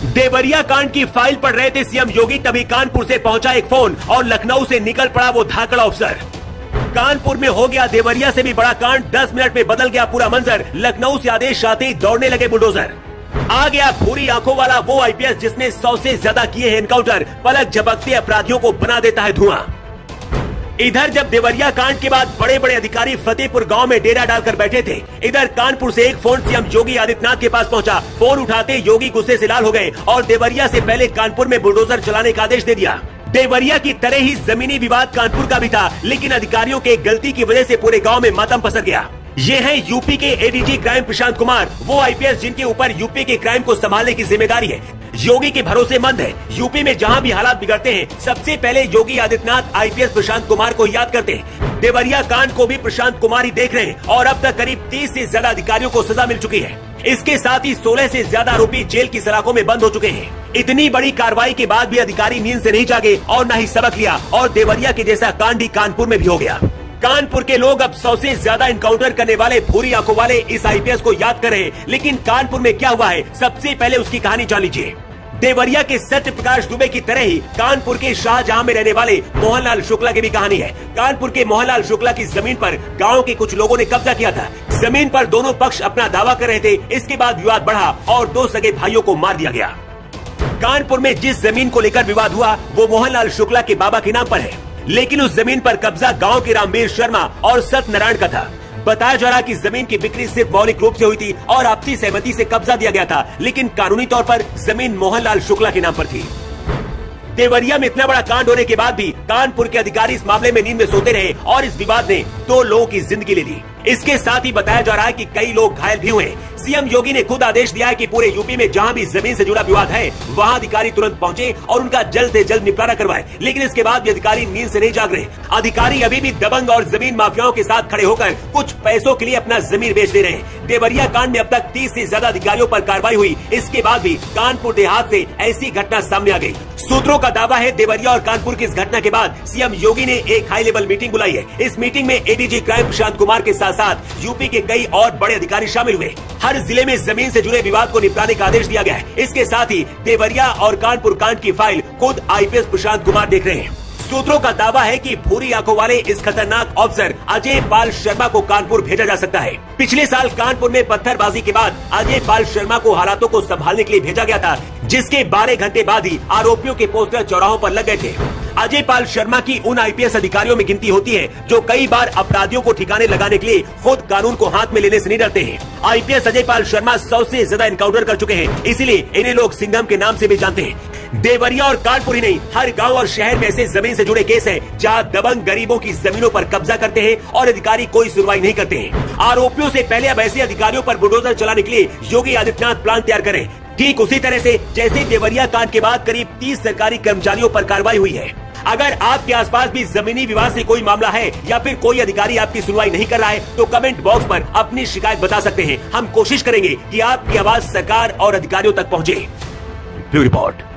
देवरिया कांड की फाइल पढ़ रहे थे सीएम योगी, तभी कानपुर से पहुंचा एक फोन और लखनऊ से निकल पड़ा वो धाकड़ अफसर। कानपुर में हो गया देवरिया से भी बड़ा कांड, 10 मिनट में बदल गया पूरा मंजर। लखनऊ से आदेश आते ही दौड़ने लगे बुलडोजर। आ गया भूरी आंखों वाला वो आईपीएस जिसने 100 से ज्यादा किए हैं एनकाउंटर, पलक झपकते अपराधियों को बना देता है धुआं। इधर जब देवरिया कांड के बाद बड़े बड़े अधिकारी फतेहपुर गांव में डेरा डालकर बैठे थे, इधर कानपुर से एक फोन सीएम योगी आदित्यनाथ के पास पहुंचा। फोन उठाते योगी गुस्से से लाल हो गए और देवरिया से पहले कानपुर में बुलडोजर चलाने का आदेश दे दिया। देवरिया की तरह ही जमीनी विवाद कानपुर का भी था, लेकिन अधिकारियों के गलती की वजह से पूरे गांव में मातम पसर गया। ये है यूपी के एडीजी क्राइम प्रशांत कुमार, वो आईपीएस जिनके ऊपर यूपी के क्राइम को संभालने की जिम्मेदारी है। योगी के भरोसेमंद है। यूपी में जहां भी हालात बिगड़ते हैं, सबसे पहले योगी आदित्यनाथ आईपीएस प्रशांत कुमार को याद करते हैं। देवरिया कांड को भी प्रशांत कुमार ही देख रहे हैं और अब तक करीब 30 से ज्यादा अधिकारियों को सजा मिल चुकी है। इसके साथ ही 16 से ज्यादा आरोपी जेल की सलाखों में बंद हो चुके हैं। इतनी बड़ी कार्रवाई के बाद भी अधिकारी नींद से नहीं जागे और न ही सबक लिया, और देवरिया के जैसा कांड ही कानपुर में भी हो गया। कानपुर के लोग अब 100 से ज्यादा इनकाउंटर करने वाले भूरी आंखों वाले इस आईपीएस को याद कर रहे हैं, लेकिन कानपुर में क्या हुआ है, सबसे पहले उसकी कहानी जान लीजिए। देवरिया के सत्य प्रकाश दुबे की तरह ही कानपुर के शाहजहां में रहने वाले मोहनलाल शुक्ला की भी कहानी है। कानपुर के मोहनलाल शुक्ला की जमीन पर गांव के कुछ लोगों ने कब्जा किया था। जमीन पर दोनों पक्ष अपना दावा कर रहे थे। इसके बाद विवाद बढ़ा और 2 सगे भाइयों को मार दिया गया। कानपुर में जिस जमीन को लेकर विवाद हुआ वो मोहनलाल शुक्ला के बाबा के नाम पर है, लेकिन उस जमीन पर कब्जा गांव के रामवीर शर्मा और सत्यनारायण का था। बताया जा रहा कि जमीन की बिक्री सिर्फ मौलिक रूप से हुई थी और आपसी सहमति से कब्जा दिया गया था, लेकिन कानूनी तौर पर जमीन मोहनलाल शुक्ला के नाम पर थी। देवरिया में इतना बड़ा कांड होने के बाद भी कानपुर के अधिकारी इस मामले में नींद में सोते रहे और इस विवाद ने 2 लोगों की जिंदगी ले ली। इसके साथ ही बताया जा रहा है कि कई लोग घायल भी हुए। सीएम योगी ने खुद आदेश दिया है कि पूरे यूपी में जहां भी जमीन से जुड़ा विवाद है, वहां अधिकारी तुरंत पहुंचे और उनका जल्द से जल्द निपटारा करवाए। लेकिन इसके बाद भी अधिकारी नींद से नहीं जाग रहे। अधिकारी अभी भी दबंग और जमीन माफियाओं के साथ खड़े होकर कुछ पैसों के लिए अपना जमीन बेच दे रहे हैं। देवरिया कांड में अब तक 30 से ज्यादा अधिकारियों पर कार्रवाई हुई। इसके बाद भी कानपुर देहात से ऐसी घटना सामने आ गई। सूत्रों का दावा है देवरिया और कानपुर की इस घटना के बाद सीएम योगी ने एक हाई लेवल मीटिंग बुलाई है। इस मीटिंग में एडीजी क्राइम प्रशांत कुमार के साथ साथ यूपी के कई और बड़े अधिकारी शामिल हुए। हर जिले में जमीन से जुड़े विवाद को निपटाने का आदेश दिया गया है। इसके साथ ही देवरिया और कानपुर कांड की फाइल खुद आईपीएस प्रशांत कुमार देख रहे हैं। सूत्रों का दावा है कि भूरी आंखों वाले इस खतरनाक अफसर अजय पाल शर्मा को कानपुर भेजा जा सकता है। पिछले साल कानपुर में पत्थरबाजी के बाद अजय पाल शर्मा को हालातों को संभालने के लिए भेजा गया था, जिसके 12 घंटे बाद ही आरोपियों के पोस्टर चौराहों पर लग गए थे। अजय पाल शर्मा की उन आईपीएस अधिकारियों में गिनती होती है जो कई बार अपराधियों को ठिकाने लगाने के लिए खुद कानून को हाथ में लेने से नहीं डरते हैं। आईपीएस अजय पाल शर्मा 100 से ज्यादा एनकाउंटर कर चुके हैं, इसीलिए इन्हें लोग सिंघम के नाम से भी जानते हैं। देवरिया और कानपुर ही नहीं, हर गांव और शहर में ऐसे जमीन से जुड़े केस हैं जहां दबंग गरीबों की जमीनों पर कब्जा करते हैं और अधिकारी कोई सुनवाई नहीं करते हैं। आरोपियों से पहले अब ऐसे अधिकारियों पर बुलडोजर चलाने के लिए योगी आदित्यनाथ प्लान तैयार करें, ठीक उसी तरह से जैसे देवरिया कांड के बाद करीब 30 सरकारी कर्मचारियों पर कार्रवाई हुई है। अगर आपके आसपास भी जमीनी विवाद से कोई मामला है या फिर कोई अधिकारी आपकी सुनवाई नहीं कर रहा है, तो कमेंट बॉक्स पर अपनी शिकायत बता सकते हैं। हम कोशिश करेंगे कि आपकी आवाज सरकार और अधिकारियों तक पहुंचे। Bureau report.